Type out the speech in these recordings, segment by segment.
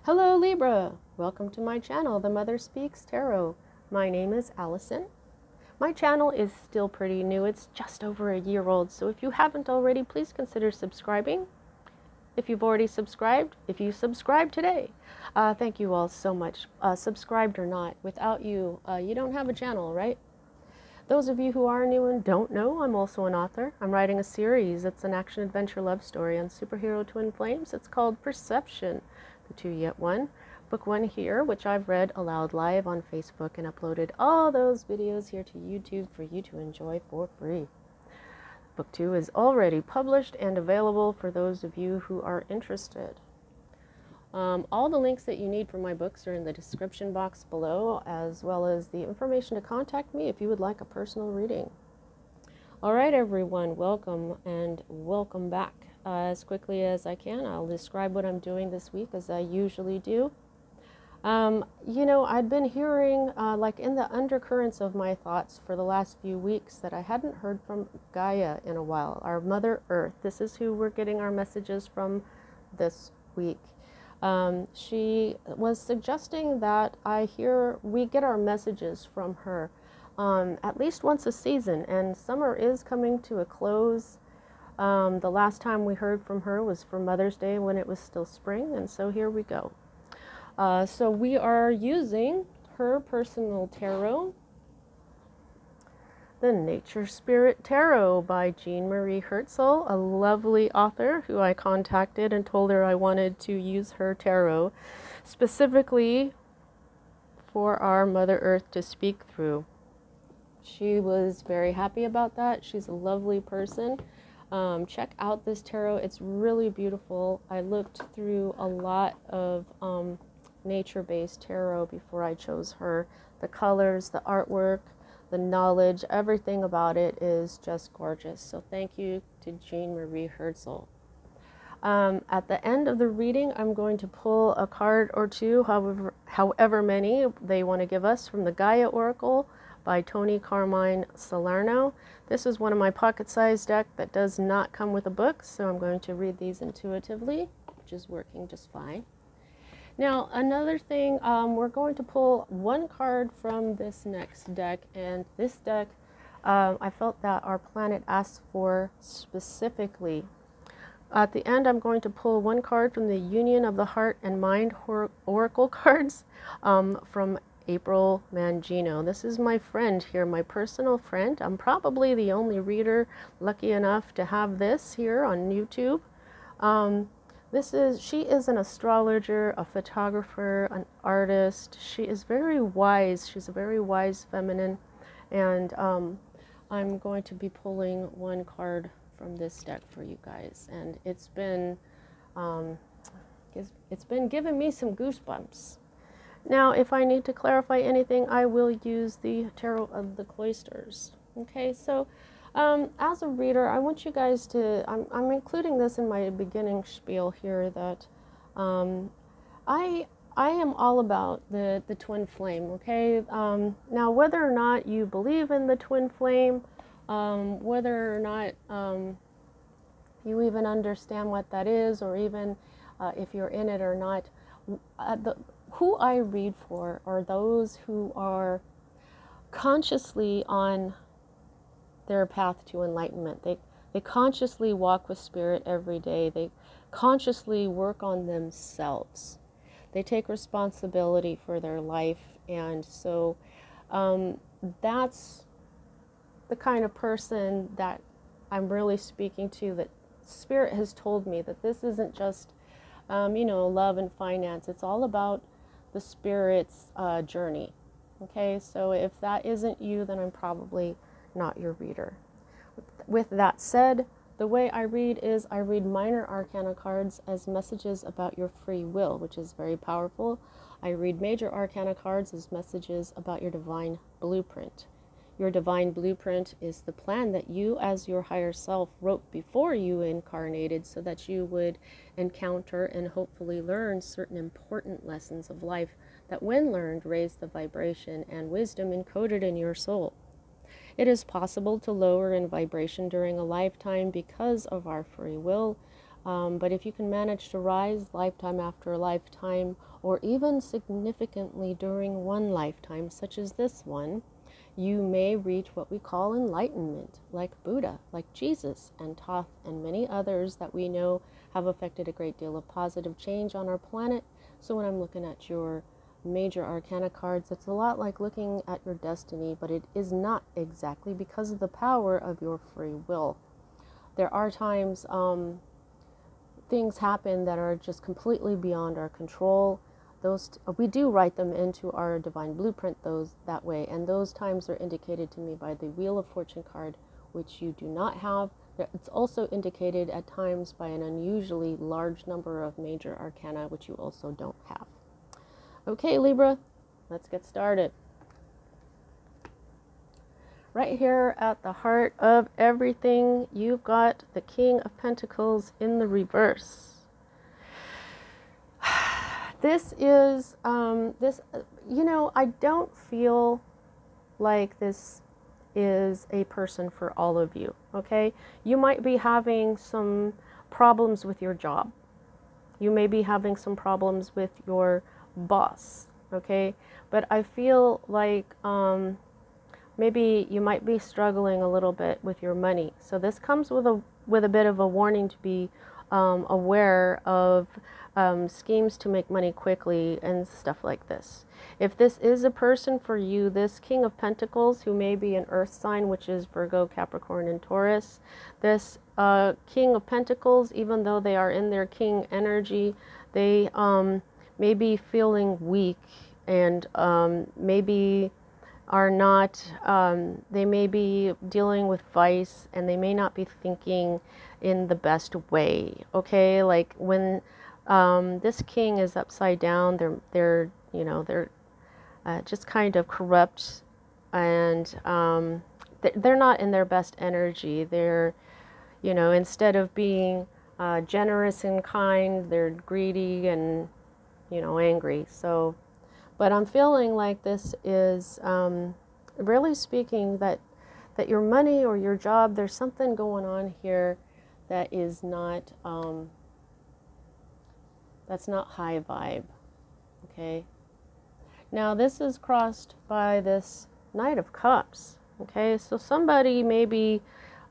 Hello Libra! Welcome to my channel, The Mother Speaks Tarot. My name is Allison. My channel is still pretty new. It's just over a year old, so if you haven't already, please consider subscribing. If you've already subscribed, if you subscribe today, thank you all so much. Subscribed or not, without you, you don't have a channel, right? Those of you who are new and don't know, I'm also an author. I'm writing a series. It's an action-adventure love story on superhero twin flames. It's called Perception, the Two Yet One. Book one here, which I've read aloud live on Facebook and uploaded all those videos here to YouTube for you to enjoy for free. Book two is already published and available for those of you who are interested. All the links that you need for my books are in the description box below, as well as the information to contact me if you would like a personal reading. All right, everyone, welcome and welcome back. As quickly as I can, I'll describe what I'm doing this week as I usually do. You know, I'd been hearing, like in the undercurrents of my thoughts for the last few weeks, that I hadn't heard from Gaia in a while, our Mother Earth. This is who we're getting our messages from this week. She was suggesting that we get our messages from her at least once a season, and summer is coming to a close. The last time we heard from her was for Mother's Day when it was still spring, and so here we go. So we are using her personal tarot, the Nature Spirit Tarot by Jean Marie Herzl, a lovely author who I contacted and told her I wanted to use her tarot specifically for our Mother Earth to speak through. She was very happy about that. She's a lovely person. Check out this tarot. It's really beautiful. I looked through a lot of nature-based tarot before I chose her. The colors, the artwork, the knowledge, everything about it is just gorgeous. So thank you to Jean Marie Herzl. At the end of the reading, I'm going to pull a card or two, however many they want to give us, from the Gaia Oracle by Tony Carmine Salerno. This is one of my pocket-sized deck that does not come with a book, so I'm going to read these intuitively, which is working just fine. Now, another thing, we're going to pull one card from this next deck, and this deck I felt that our planet asked for specifically. At the end, I'm going to pull one card from the Union of the Heart and Mind Oracle cards from April Mangino. This is my friend here, my personal friend. I'm probably the only reader lucky enough to have this here on YouTube. She is an astrologer, a photographer, an artist. She is very wise. She's a very wise feminine. And I'm going to be pulling one card from this deck for you guys. And it's been giving me some goosebumps. Now, if I need to clarify anything, I will use the Tarot of the Cloisters. Okay, so as a reader, I want you guys to, I'm including this in my beginning spiel here, that I am all about the twin flame, okay? Now, whether or not you believe in the twin flame, whether or not you even understand what that is, or even if you're in it or not, who I read for are those who are consciously on their path to enlightenment. They consciously walk with spirit every day. They consciously work on themselves. They take responsibility for their life, and so that's the kind of person that I'm really speaking to, that spirit has told me that this isn't just you know, love and finance. It's all about the spirit's journey. Okay, so if that isn't you, then I'm probably not your reader. With that said, the way I read is I read minor arcana cards as messages about your free will, which is very powerful. I read major arcana cards as messages about your divine blueprint. Your divine blueprint is the plan that you as your higher self wrote before you incarnated, so that you would encounter and hopefully learn certain important lessons of life that, when learned, raise the vibration and wisdom encoded in your soul. It is possible to lower in vibration during a lifetime because of our free will. But if you can manage to rise lifetime after lifetime, or even significantly during one lifetime, such as this one, you may reach what we call enlightenment, like Buddha, like Jesus, and Thoth, and many others that we know have affected a great deal of positive change on our planet. So when I'm looking at your major arcana cards, it's a lot like looking at your destiny, but it is not exactly, because of the power of your free will. There are times things happen that are just completely beyond our control. We do write them into our divine blueprint that way, and those times are indicated to me by the Wheel of Fortune card, which you do not have. It's also indicated at times by an unusually large number of major arcana, which you also don't have. Okay, Libra, let's get started. Right here at the heart of everything, you've got the King of Pentacles in the reverse. This is, I don't feel like this is a person for all of you, okay? You might be having some problems with your job. You may be having some problems with your boss, okay? But I feel like maybe you might be struggling a little bit with your money. So this comes with a bit of a warning to be aware of schemes to make money quickly and stuff like this. If this is a person for you, this King of Pentacles, who may be an earth sign, which is Virgo, Capricorn, and Taurus, this King of Pentacles, even though they are in their king energy, they may be feeling weak, and maybe are not, they may be dealing with vice, and they may not be thinking in the best way, okay? Like when this king is upside down, they're just kind of corrupt, and they're not in their best energy. They're, instead of being generous and kind, they're greedy and, angry. So, but I'm feeling like this is really speaking that your money or your job, there's something going on here that is not, that's not high vibe, okay? Now this is crossed by this Knight of Cups, okay? So somebody may be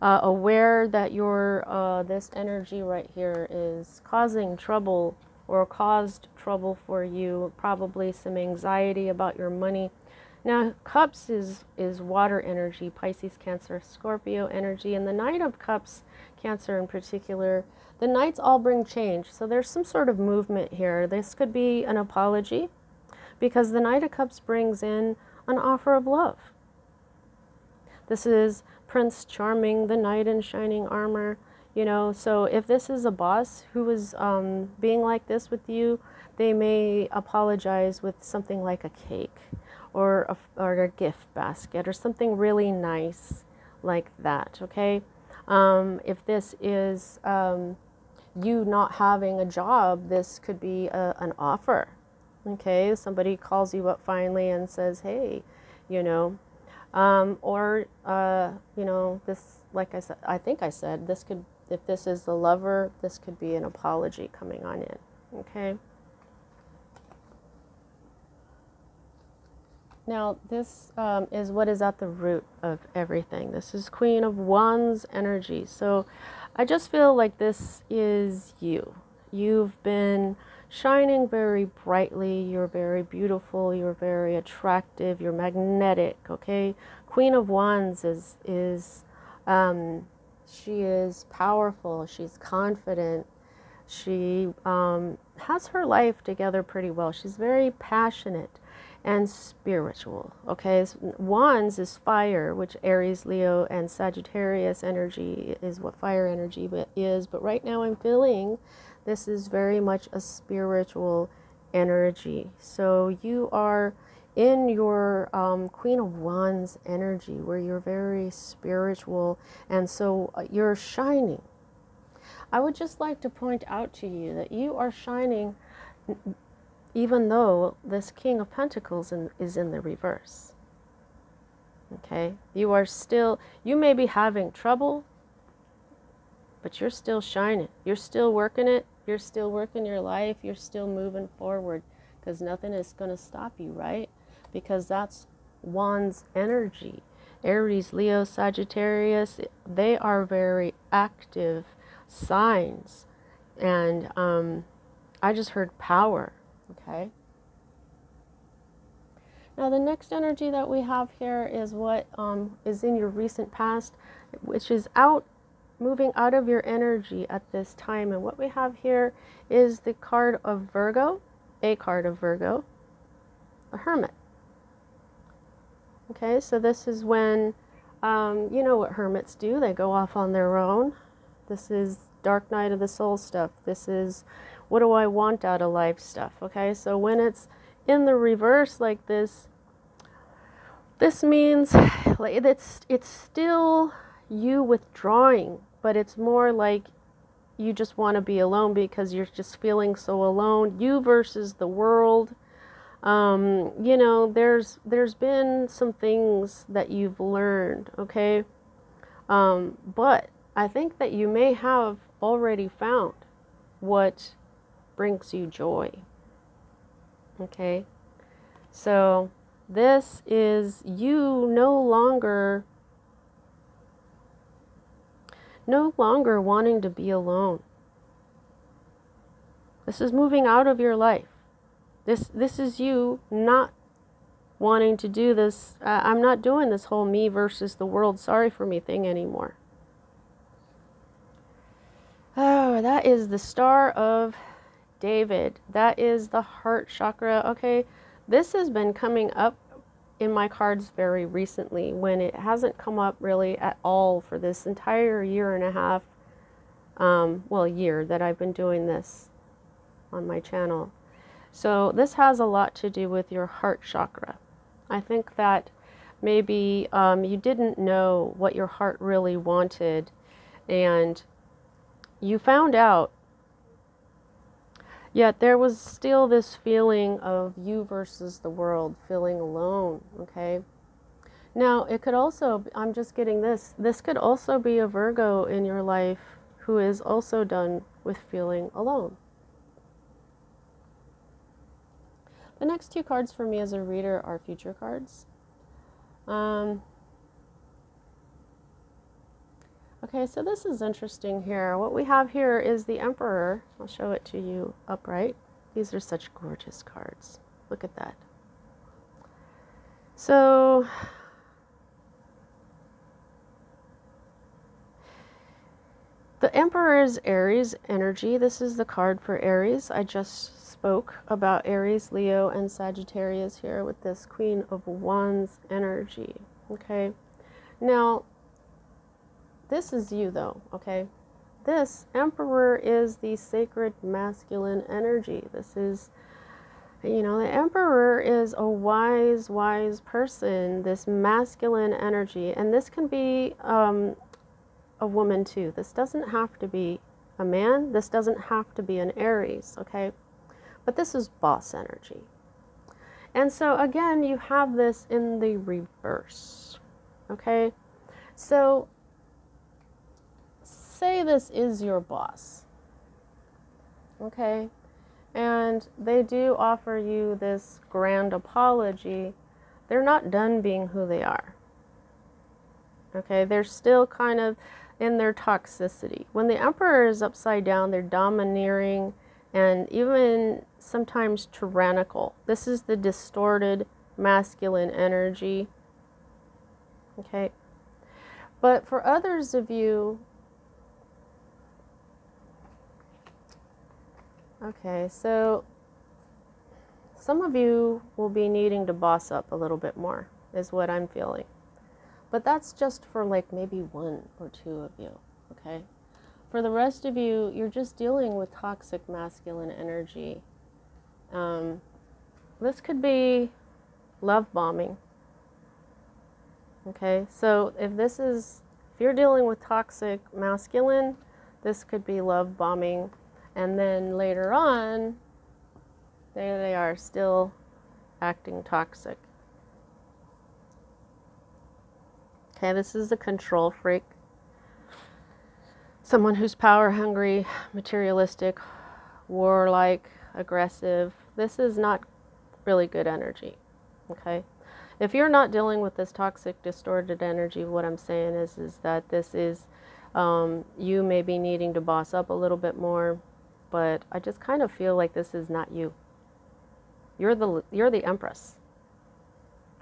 aware that your this energy right here is causing trouble, or caused trouble for you, probably some anxiety about your money. Now, Cups is water energy, Pisces, Cancer, Scorpio energy, and the Knight of Cups, Cancer in particular, the Knights all bring change. So there's some sort of movement here. This could be an apology, because the Knight of Cups brings in an offer of love. This is Prince Charming, the knight in shining armor. So if this is a boss who is being like this with you, they may apologize with something like a cake or a gift basket or something really nice like that, okay? If this is you not having a job, this could be an offer, okay? Somebody calls you up finally and says, hey, this, like I said, I think I said, this could, if this is the lover, this could be an apology coming on in, okay? Now, this is what is at the root of everything. This is Queen of Wands energy. So I just feel like this is you. You've been shining very brightly. You're very beautiful. You're very attractive. You're magnetic, okay? Queen of Wands she is powerful. She's confident. She has her life together pretty well. She's very passionate and spiritual, okay? Wands is fire, which Aries, Leo, and Sagittarius energy is what fire energy is. But right now I'm feeling this is very much a spiritual energy. So you are in your Queen of Wands energy, where you're very spiritual, and so you're shining. I would just like to point out to you that you are shining even though this King of Pentacles is in the reverse. Okay? You are still, you may be having trouble, but you're still shining. You're still working it. You're still working your life. You're still moving forward because nothing is going to stop you, right? Because that's Wands energy. Aries, Leo, Sagittarius, they are very active signs. And I just heard power, okay? Now the next energy that we have here is what is in your recent past, which is moving out of your energy at this time. And what we have here is the card of Virgo, a card of Virgo, a hermit. Okay, so this is when, you know what hermits do. They go off on their own. This is dark night of the soul stuff. This is what do I want out of life stuff. Okay, so when it's in the reverse like this, this means like it's still you withdrawing, but it's more like you just want to be alone because you're just feeling so alone. You versus the world. You know, there's been some things that you've learned, okay? But I think that you may have already found what brings you joy. Okay? So this is you no longer wanting to be alone. This is moving out of your life. This is you not wanting to do this. I'm not doing this whole me versus the world, sorry for me thing anymore. Oh, that is the Star of David. That is the heart chakra. Okay, this has been coming up in my cards very recently when it hasn't come up really at all for this entire year and a half, well, year that I've been doing this on my channel. So this has a lot to do with your heart chakra. I think that maybe you didn't know what your heart really wanted, and you found out, yet there was still this feeling of you versus the world, feeling alone, okay? Now, it could also, I'm just getting this could also be a Virgo in your life who is also done with feeling alone. The next two cards for me as a reader are future cards. Okay, so this is interesting here. What we have here is the Emperor. I'll show it to you upright. These are such gorgeous cards. Look at that. So, the Emperor is Aries energy. This is the card for Aries. I just spoke about Aries, Leo, and Sagittarius here with this Queen of Wands energy. Okay, now this is you though. Okay, this Emperor is the sacred masculine energy. This is, you know, the Emperor is a wise person, this masculine energy, and this can be a woman too. This doesn't have to be a man. This doesn't have to be an Aries, okay? But this is boss energy. And so again, you have this in the reverse, okay? So say this is your boss, okay? And they do offer you this grand apology. They're not done being who they are, okay? They're still kind of in their toxicity. When the Emperor is upside down, they're domineering and even sometimes tyrannical. This is the distorted masculine energy. Okay. But for others of you, okay, so some of you will be needing to boss up a little bit more, is what I'm feeling. But that's just for like maybe one or two of you, okay? For the rest of you, you're just dealing with toxic masculine energy. This could be love bombing, okay? So if you're dealing with toxic masculine, this could be love bombing. And then later on, there they are still acting toxic. Okay, this is the control freak. someone who's power hungry, materialistic, warlike, aggressive. This is not really good energy, okay? If you're not dealing with this toxic, distorted energy, what I'm saying is that this is you may be needing to boss up a little bit more, but I just kind of feel like this is not you. You're the Empress,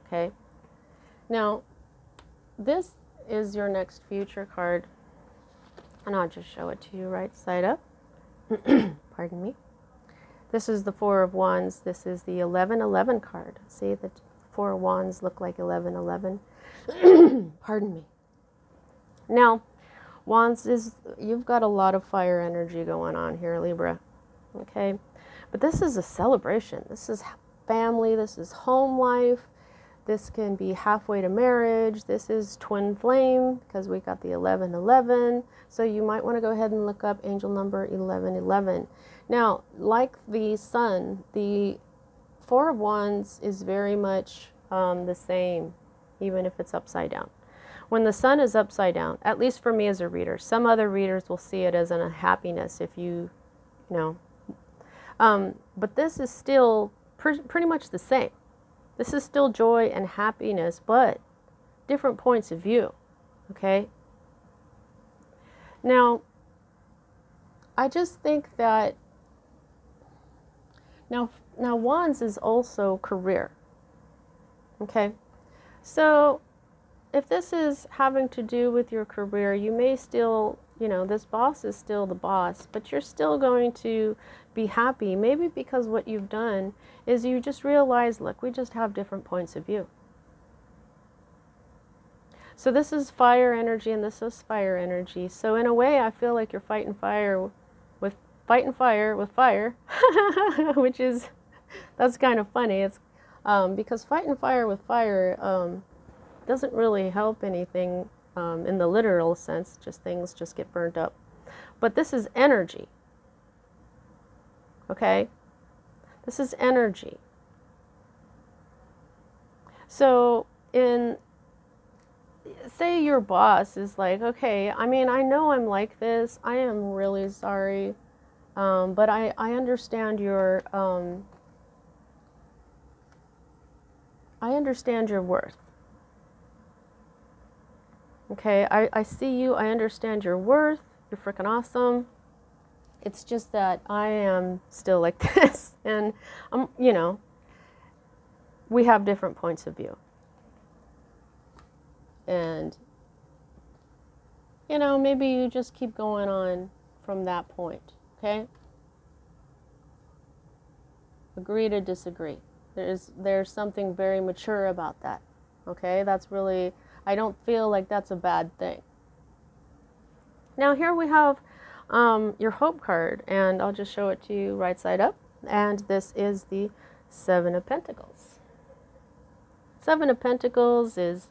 okay? Now, this is your next future card, and I'll just show it to you right side up. Pardon me. This is the Four of Wands. This is the 1111 card. See, the Four of Wands look like 1111. Pardon me. Now, Wands is, you've got a lot of fire energy going on here, Libra. Okay? But this is a celebration. This is family. This is home life. This can be halfway to marriage. This is twin flame because we got the 1111. So you might want to go ahead and look up angel number 1111. Now, like the sun, the Four of Wands is very much the same, even if it's upside down. When the sun is upside down, at least for me as a reader, some other readers will see it as a happiness if you know. But this is still pretty much the same. This is still joy and happiness, but different points of view, okay? Now, I just think that, now Wands is also career, okay? So if this is having to do with your career, you may still, you know, this boss is still the boss, but you're still going to be happy. Maybe because what you've done is you just realize, look, we just have different points of view. So this is fire energy and this is fire energy. So in a way, I feel like you're fighting fire with fire, which is, that's kind of funny. It's because fighting fire with fire doesn't really help anything in the literal sense, just things just get burnt up. But this is energy, okay? This is energy. So say your boss is like, okay, I mean, I know I'm like this, I am really sorry, but I understand your, I understand your worth. Okay, I see you, I understand your worth, you're freaking awesome. It's just that I am still like this, and you know, we have different points of view. And, you know, maybe you just keep going on from that point, okay? Agree to disagree. There's something very mature about that, okay? That's really, I don't feel like that's a bad thing. Now here we have your Hope card, and I'll just show it to you right side up. And this is the Seven of Pentacles. Seven of Pentacles is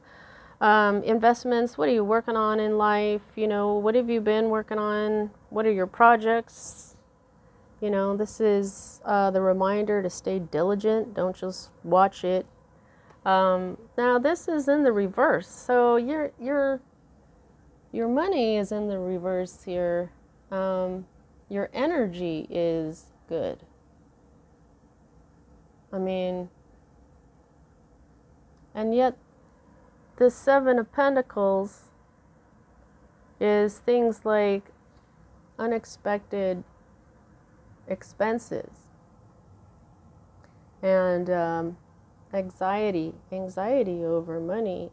investments. What are you working on in life? You know, what have you been working on? What are your projects? You know, this is the reminder to stay diligent. Don't just watch it. Now this is in the reverse. So your money is in the reverse here. Your energy is good. I mean, and yet the Seven of Pentacles is things like unexpected expenses and anxiety over money.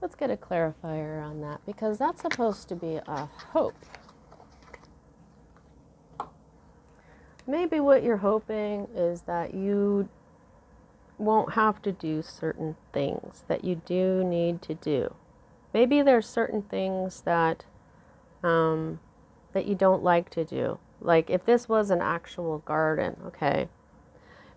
Let's get a clarifier on that, because that's supposed to be a hope. Maybe what you're hoping is that you won't have to do certain things that you do need to do. Maybe there's certain things that that you don't like to do. Like if this was an actual garden, okay?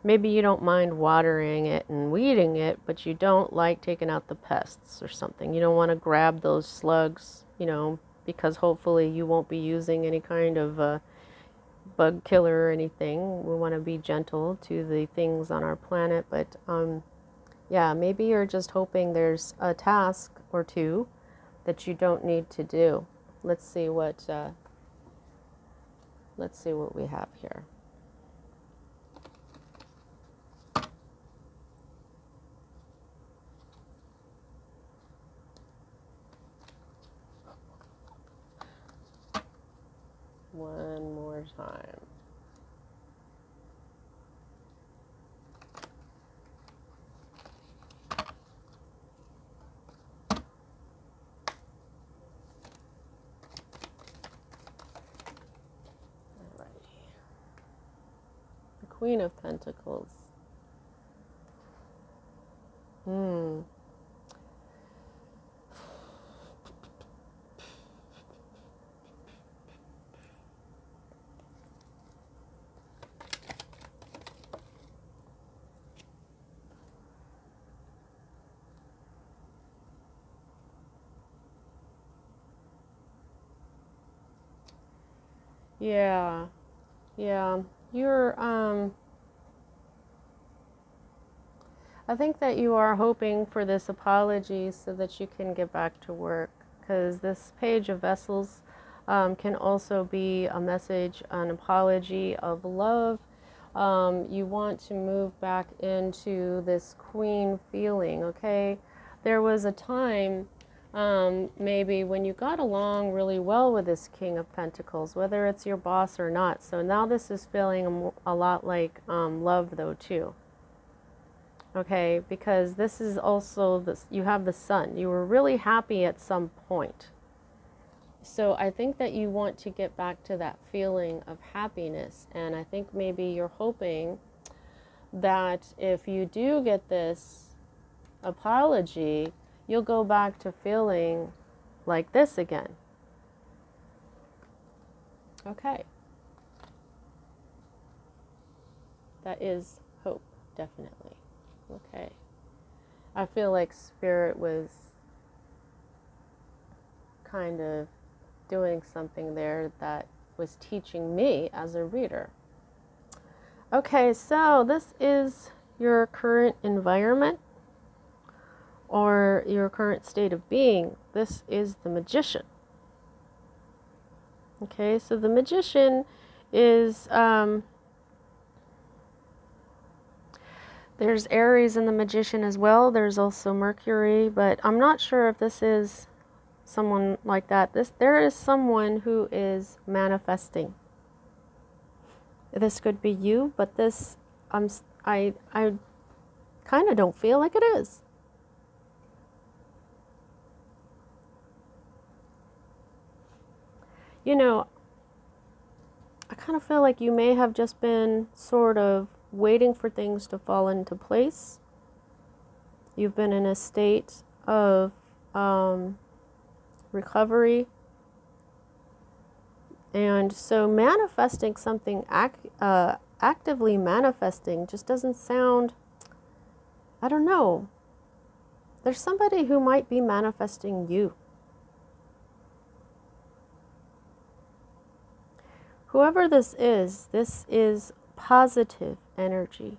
Maybe you don't mind watering it and weeding it, but you don't like taking out the pests or something. You don't want to grab those slugs, you know, because hopefully you won't be using any kind of bug killer or anything. We want to be gentle to the things on our planet, but yeah, maybe you're just hoping there's a task or two that you don't need to do. Let's see what we have here. One more time. Queen of Pentacles. Yeah. Yeah. You're I think that you are hoping for this apology so that you can get back to work, because this Page of Vessels can also be a message, an apology of love. You want to move back into this queen feeling, okay? There was a time maybe when you got along really well with this King of Pentacles, whether it's your boss or not. So now this is feeling a lot like love though too. Okay, because this is also this, you have the Sun. You were really happy at some point. So I think that you want to get back to that feeling of happiness. And I think maybe you're hoping that if you do get this apology, you'll go back to feeling like this again. Okay. That is hope, definitely. Okay. I feel like Spirit was kind of doing something there that was teaching me as a reader. Okay, so this is your current environment or your current state of being. This is the Magician. Okay, so the Magician is there's Aries in the Magician as well. There's also Mercury, but I'm not sure if this is someone like that. There is someone who is manifesting. This could be you, but this I kind of don't feel like it is. You know, I kind of feel like you may have just been sort of waiting for things to fall into place. You've been in a state of recovery. And so manifesting something, actively manifesting just doesn't sound, I don't know. There's somebody who might be manifesting you. Whoever this is positive energy.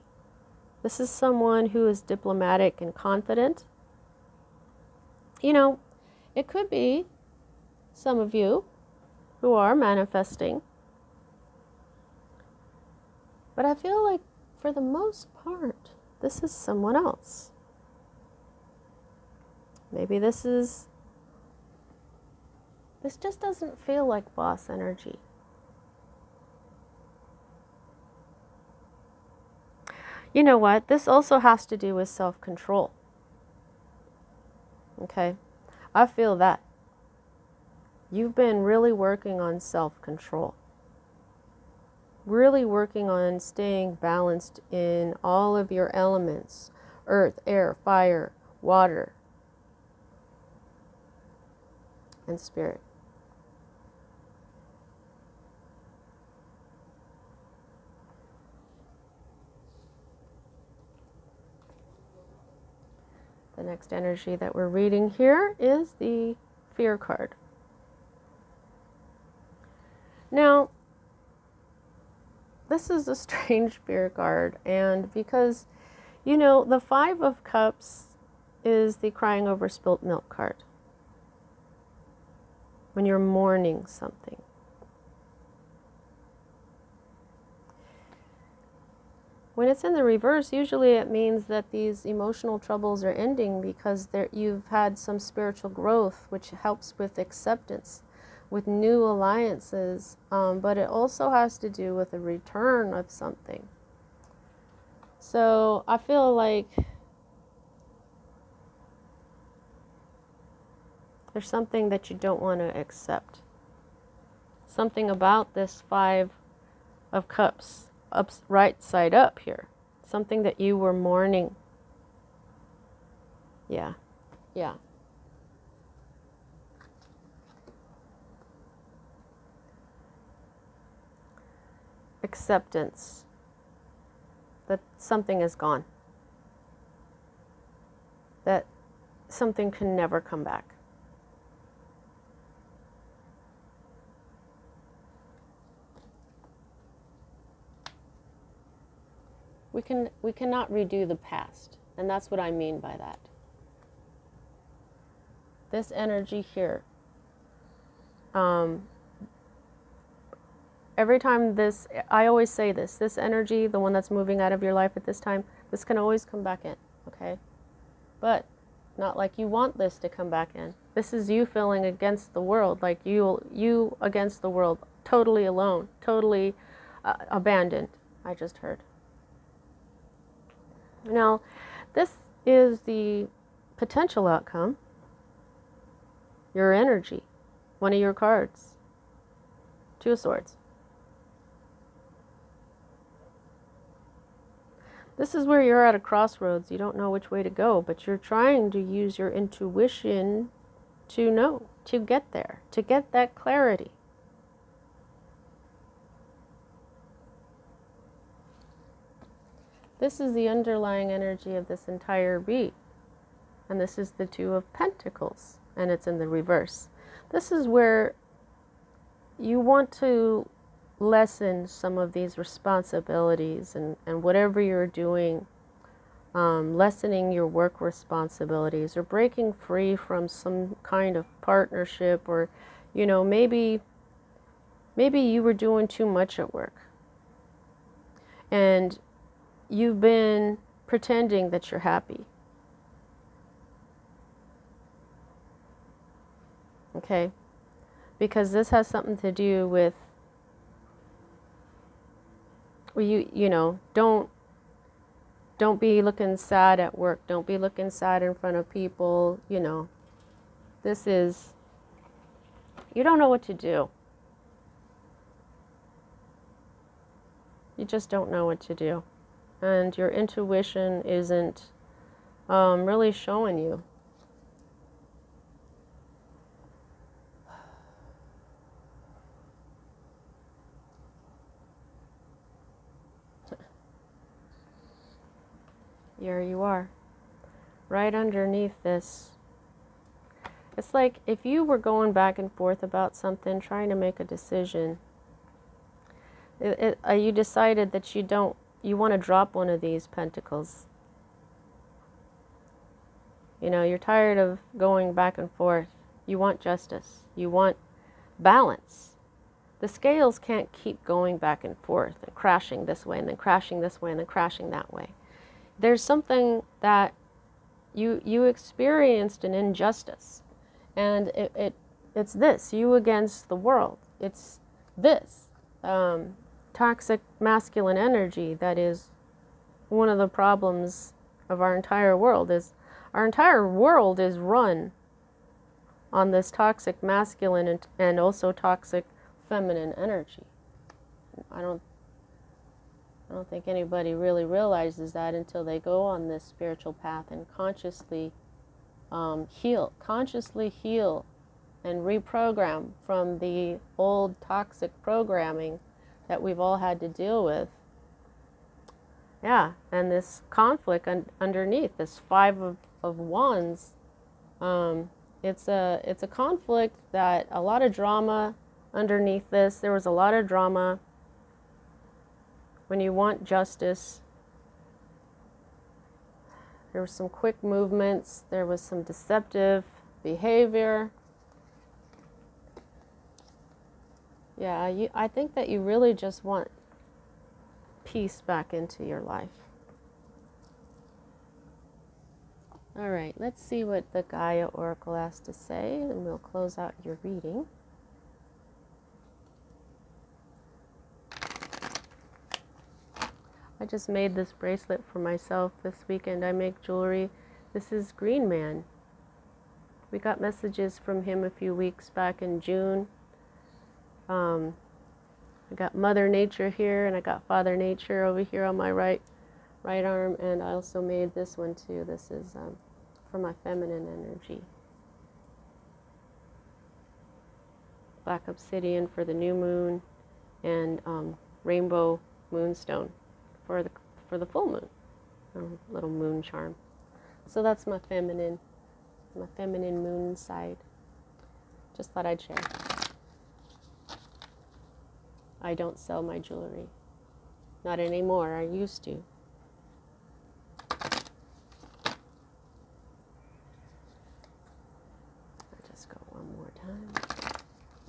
This is someone who is diplomatic and confident. You know, it could be some of you who are manifesting. But I feel like for the most part, this is someone else. Maybe this just doesn't feel like boss energy. You know what? This also has to do with self-control. Okay? I feel that. You've been really working on self-control. Really working on staying balanced in all of your elements. Earth, air, fire, water, and spirit. The next energy that we're reading here is the Fear card. Now, this is a strange spirit card, and because, you know, the Five of Cups is the crying over spilt milk card. When you're mourning something. When it's in the reverse, usually it means that these emotional troubles are ending because you've had some spiritual growth, which helps with acceptance, with new alliances, but it also has to do with a return of something. So I feel like there's something that you don't want to accept. Something about this Five of Cups, up, right side up here. Something that you were mourning. Yeah. Yeah. Acceptance. That something is gone. That something can never come back. We cannot redo the past, and that's what I mean by that. This energy here, every time this, I always say this energy, the one that's moving out of your life at this time, this can always come back in, okay? But not like you want this to come back in. This is you feeling against the world, like you against the world, totally alone, totally abandoned, I just heard. Now, this is the potential outcome, your energy, one of your cards, Two of Swords. This is where you're at a crossroads. You don't know which way to go, but you're trying to use your intuition to know, to get there, to get that clarity. This is the underlying energy of this entire beat. And this is the Two of Pentacles, and it's in the reverse. This is where you want to lessen some of these responsibilities and whatever you're doing, lessening your work responsibilities or breaking free from some kind of partnership, or, you know, maybe you were doing too much at work. And you've been pretending that you're happy. Okay? Because this has something to do with, you know, don't be looking sad at work. Don't be looking sad in front of people, you know. This is, you don't know what to do. You just don't know what to do. And your intuition isn't really showing you. Here you are, right underneath this. It's like if you were going back and forth about something, trying to make a decision, you decided that you want to drop one of these pentacles. You know, you're tired of going back and forth. You want justice. You want balance. The scales can't keep going back and forth and crashing this way and then crashing this way and then crashing that way. There's something that you experienced an injustice, and it's this, you against the world. It's this toxic masculine energy that is one of the problems of our entire world. Is our entire world is run on this toxic masculine and also toxic feminine energy. I don't think anybody really realizes that until they go on this spiritual path and consciously heal and reprogram from the old toxic programming that we've all had to deal with. Yeah, and this conflict underneath, this Five of Wands, it's a conflict that a lot of drama underneath this. There was a lot of drama when you want justice. There were some quick movements. There was some deceptive behavior. Yeah, I think that you really just want peace back into your life. All right, let's see what the Gaia Oracle has to say, and we'll close out your reading. I just made this bracelet for myself this weekend. I make jewelry. This is Green Man. We got messages from him a few weeks back in June. I got Mother Nature here, and I got Father Nature over here on my right arm, and I also made this one too. This is for my feminine energy. Black obsidian for the new moon, and rainbow moonstone for the full moon. A little moon charm. So that's my feminine moon side. Just thought I'd share. I don't sell my jewelry. Not anymore. I used to. I'll just go one more time.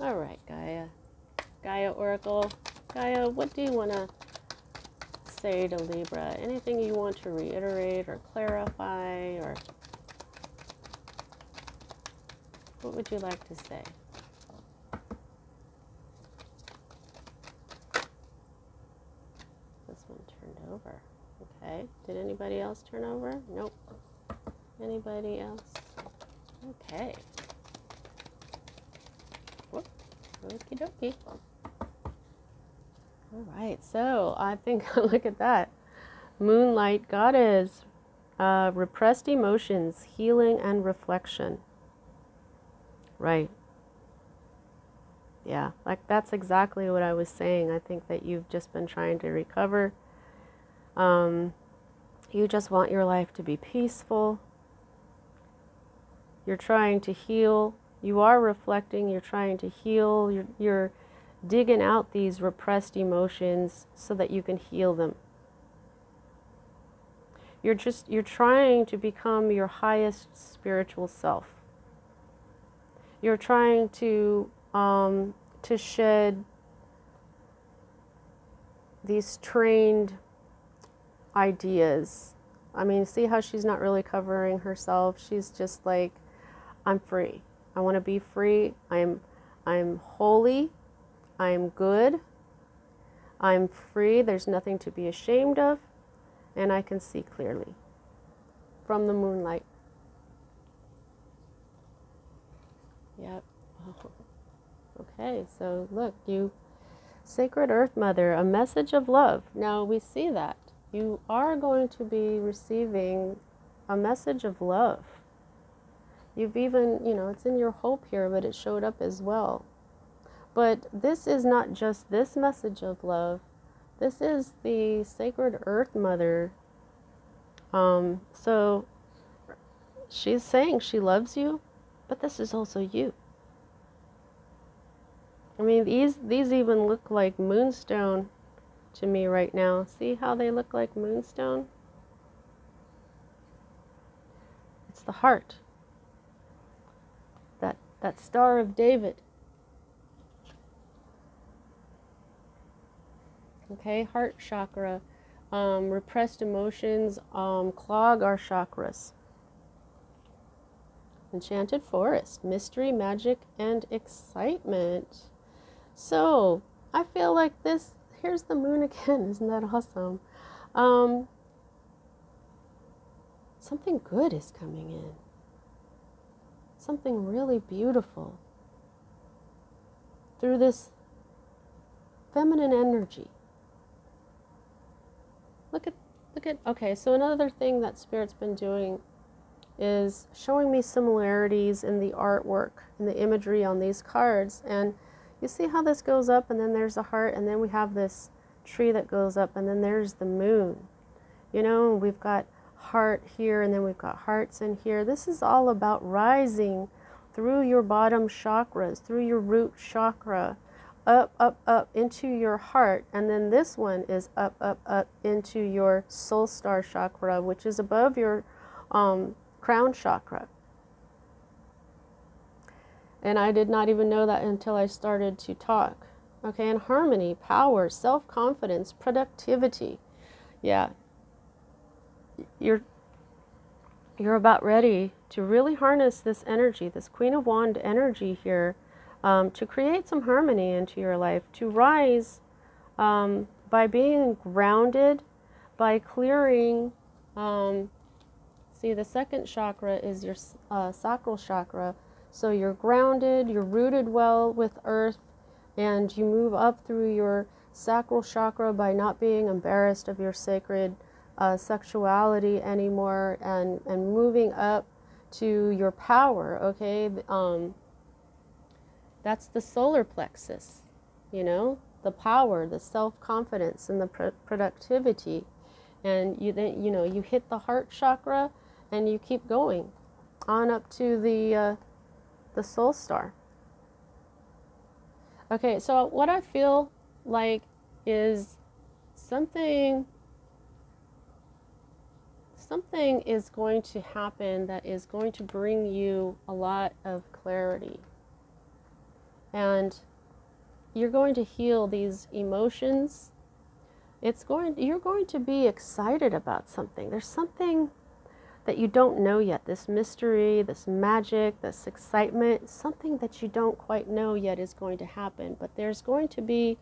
All right, Gaia. Gaia Oracle. Gaia, what do you want to say to Libra? Anything you want to reiterate or clarify, or what would you like to say? This one turned over. Okay. Did anybody else turn over? Nope. Anybody else? Okay. Whoop. Okie dokie. All right. So I think, look at that. Moonlight Goddess. Repressed emotions, healing and reflection. Right. Yeah, like that's exactly what I was saying. I think that you've just been trying to recover. You just want your life to be peaceful. You're trying to heal. You are reflecting. You're trying to heal. You're digging out these repressed emotions so that you can heal them. You're trying to become your highest spiritual self. You're trying to shed these trained ideas. I mean, see how she's not really covering herself. She's just like, I'm free. I want to be free. I'm holy. I'm good. I'm free. There's nothing to be ashamed of. And I can see clearly from the moonlight. Yep. Oh. Okay, so look, Sacred Earth Mother, a message of love. Now we see that. You are going to be receiving a message of love. You've even, it's in your hope here, but it showed up as well. But this is not just this message of love. This is the Sacred Earth Mother. So she's saying she loves you, but this is also you. I mean, these even look like moonstone to me right now. See how they look like moonstone? It's the heart. That Star of David. Okay, heart chakra. Repressed emotions clog our chakras. Enchanted forest, mystery, magic, and excitement. So, I feel like this, here's the moon again, isn't that awesome? Something good is coming in. Something really beautiful. Through this feminine energy. Look at, okay, so another thing that Spirit's been doing is showing me similarities in the artwork, in the imagery on these cards. And you see how this goes up, and then there's a heart, and then we have this tree that goes up, and then there's the moon. We've got heart here, and then we've got hearts in here. This is all about rising through your bottom chakras, through your root chakra, up, up, up into your heart. And then this one is up, up, up into your soul star chakra, which is above your crown chakra. And I did not even know that until I started to talk. Okay, and harmony, power, self-confidence, productivity. Yeah, you're about ready to really harness this energy, this Queen of Wands energy here, to create some harmony into your life, to rise by being grounded, by clearing. See, the second chakra is your sacral chakra. So you're grounded, you're rooted well with earth, and you move up through your sacral chakra by not being embarrassed of your sacred sexuality anymore, and moving up to your power, okay? That's the solar plexus, you know, the power, the self-confidence, and the productivity. And you then, you know, you hit the heart chakra, and you keep going on up to the soul star. Okay, so what I feel like is something is going to happen that is going to bring you a lot of clarity. And you're going to heal these emotions. You're going to be excited about something. There's something that you don't know yet, this mystery, this magic, this excitement, something that you don't quite know yet is going to happen. But there's going to be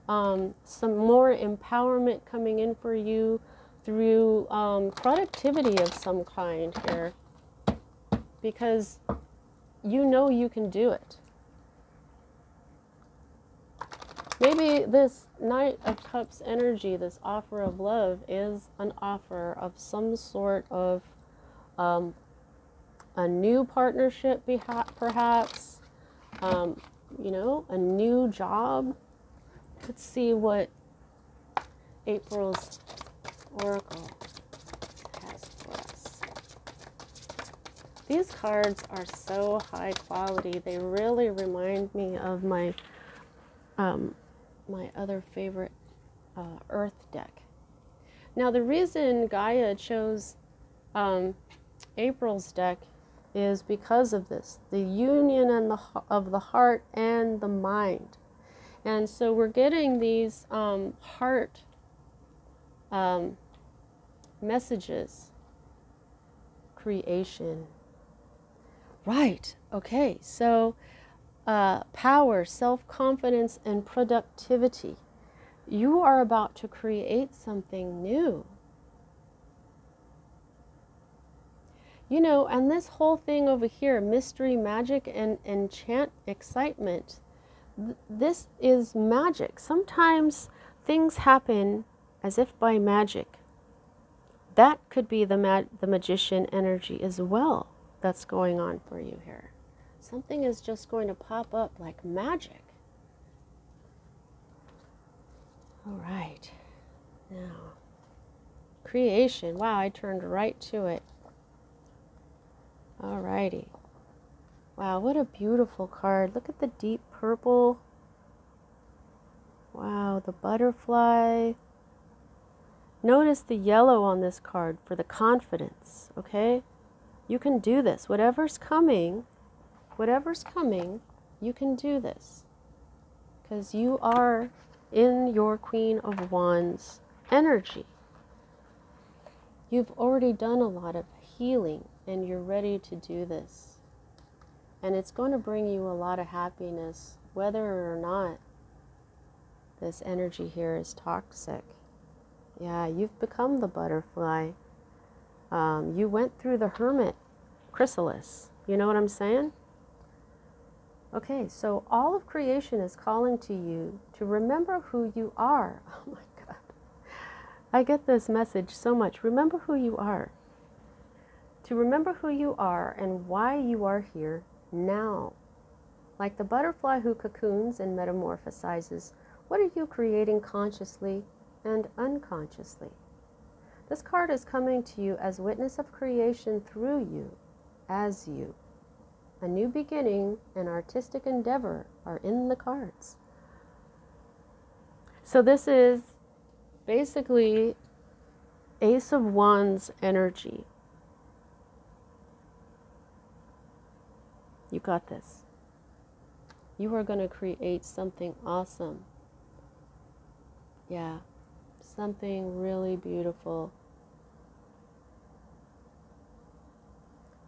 some more empowerment coming in for you through productivity of some kind here, because you know you can do it. Maybe this Knight of Cups energy, this offer of love, is an offer of some sort of a new partnership, perhaps, you know, a new job. Let's see what April's Oracle has for us. These cards are so high quality. They really remind me of my my other favorite Earth deck. Now, the reason Gaia chose April's deck is because of this, the union of the heart and the mind. And so we're getting these heart messages. Creation. Right. Okay. So power, self-confidence, and productivity. You are about to create something new. You know, and this whole thing over here, mystery, magic, and enchant, excitement, this is magic. Sometimes things happen as if by magic. That could be the magician energy as well that's going on for you here. Something is just going to pop up like magic. All right. Now, creation. Wow, I turned right to it. All righty. Wow, what a beautiful card. Look at the deep purple. Wow, the butterfly. Notice the yellow on this card for the confidence, okay? You can do this. Whatever's coming, you can do this. Because you are in your Queen of Wands energy. You've already done a lot of healing, and you're ready to do this. And it's going to bring you a lot of happiness, whether or not this energy here is toxic. Yeah, you've become the butterfly. You went through the hermit chrysalis. You know what I'm saying? Okay, so all of creation is calling to you to remember who you are. Oh my God. I get this message so much. Remember who you are. To remember who you are and why you are here now. Like the butterfly who cocoons and metamorphosizes, what are you creating consciously and unconsciously? This card is coming to you as witness of creation through you, as you. A new beginning and artistic endeavor are in the cards. So this is basically Ace of Wands energy. You got this. You are going to create something awesome. Yeah, something really beautiful.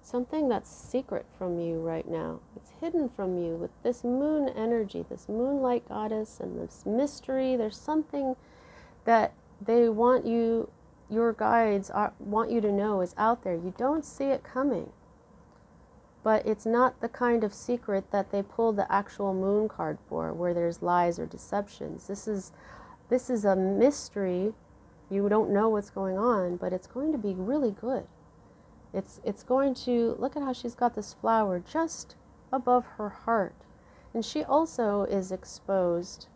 Something that's secret from you right now. It's hidden from you with this moon energy, this moonlight goddess and this mystery. There's something that they want you, your guides want you to know is out there. You don't see it coming. But it's not the kind of secret that they pulled the actual moon card for, where there's lies or deceptions. This is a mystery. You don't know what's going on, but it's going to be really good. It's going to, look at how she's got this flower just above her heart. And she also is exposed.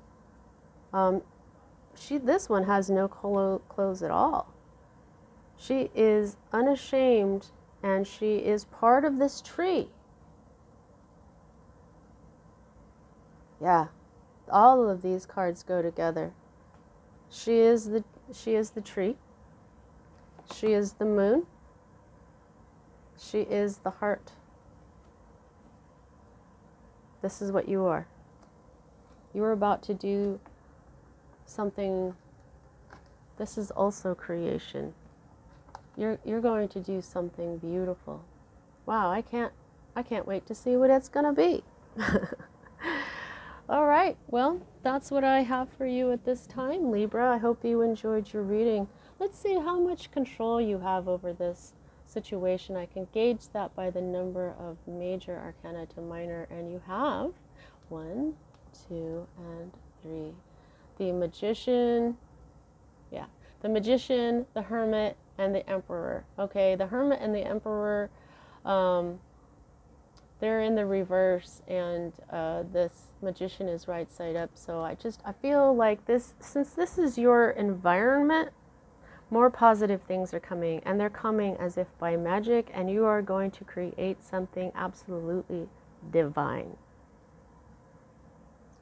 This one has no clothes at all. She is unashamed, and she is part of this tree. Yeah, all of these cards go together. She is the tree. She is the moon. She is the heart. This is what you are. You are about to do something. This is also creation. You're going to do something beautiful. Wow, I can't wait to see what it's going to be. All right, well, that's what I have for you at this time, Libra. I hope you enjoyed your reading. Let's see how much control you have over this situation. I can gauge that by the number of major arcana to minor, and you have 1, 2, and 3. The Magician, yeah, the Magician, the Hermit, and the Emperor. Okay, the Hermit and the Emperor, they're in the reverse, and this Magician is right side up. So I feel like this, since this is your environment, more positive things are coming, and they're coming as if by magic, and you are going to create something absolutely divine.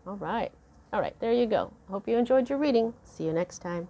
All right, there you go. Hope you enjoyed your reading. See you next time.